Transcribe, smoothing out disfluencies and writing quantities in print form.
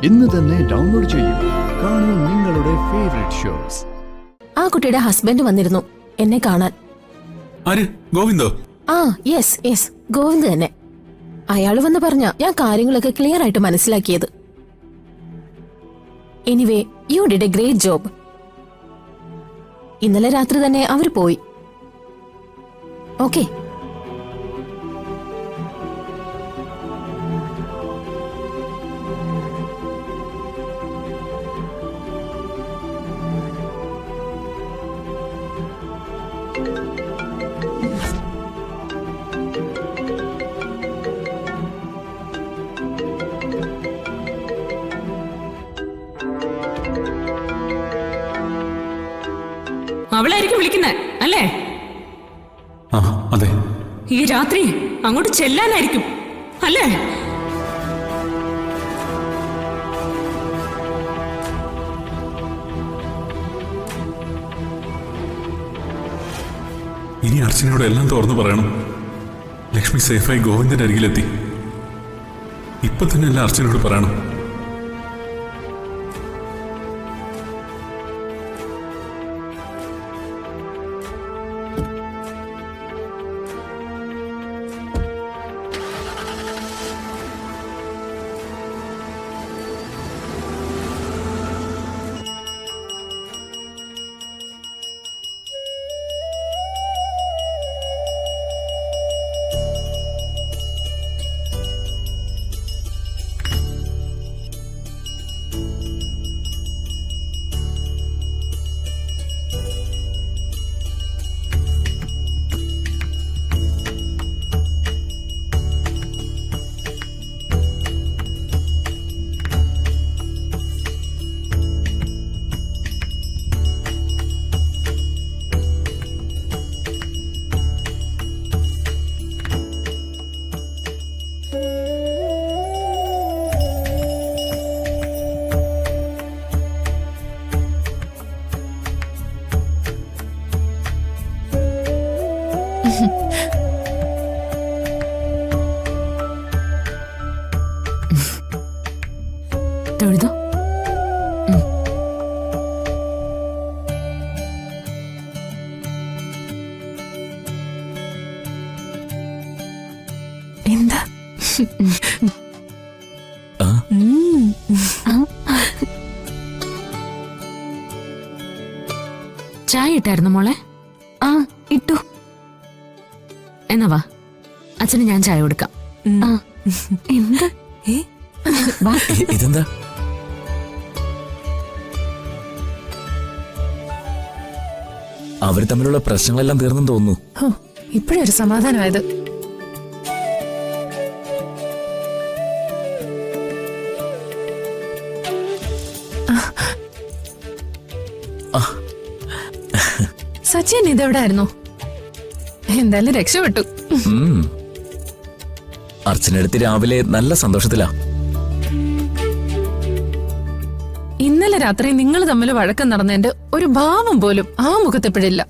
ഇന്ന് തന്നെ ഡൗൺലോഡ് ചെയ്യൂ. കാണൂ നിങ്ങളുടെ ഫേവറേറ്റ് ഷോസ്. ആ കുട്ടിയുടെ ഹസ്ബൻഡ് വന്നിരുന്നു എന്നെ കാണാൻ. ആര്? ഗോവിന്ദോ? ആ യെസ് യെസ്, ഗോവിന്ദ് തന്നെ. അയാള് വന്ന് പറഞ്ഞ ഞാൻ കാര്യങ്ങളൊക്കെ ക്ലിയർ ആയിട്ട് മനസ്സിലാക്കിയത്. Anyway, you did A great job. ഇന്നലെ രാത്രി തന്നെ അവര് പോയി. ഓക്കെ. അവളായിരിക്കും വിളിക്കുന്നേ അല്ലേ? ആ അതെ. ഈ രാത്രി അങ്ങോട്ട് ചെല്ലാനായിരിക്കും അല്ലേ? ഇനി അർച്ചനയോട് എല്ലാം തുറന്നു പറയണം. ലക്ഷ്മി സേഫായി ഗോവിന്ദന്റെ അരികിലെത്തി. ഇപ്പൊ തന്നെ എല്ലാം അർച്ചനയോട് പറയണം. തൊഴുതോ? എന്താ? ചായ ഇട്ടായിരുന്നു മോളെ? ആ ഇട്ടു. എന്നാ വാ, അച്ഛന് ഞാൻ ചായ കൊടുക്കാം. എന്താ? ഇതെന്താ? അവര് തമ്മിലുള്ള പ്രശ്നങ്ങളെല്ലാം തീർന്നെന്ന് തോന്നുന്നു. ഇപ്പോഴൊരു സമാധാനമായത്. സച്ചിൻ ഇതെവിടെ ആയിരുന്നു? എന്തായാലും രക്ഷപ്പെട്ടു. അർച്ചനടുത്ത് രാവിലെ നല്ല സന്തോഷത്തിലാ. ഇന്നലെ രാത്രി നിങ്ങൾ തമ്മിൽ വഴക്കം നടന്നതിന്റെ ഒരു ഭാവം പോലും ആ മുഖത്തെപ്പോഴില്ല.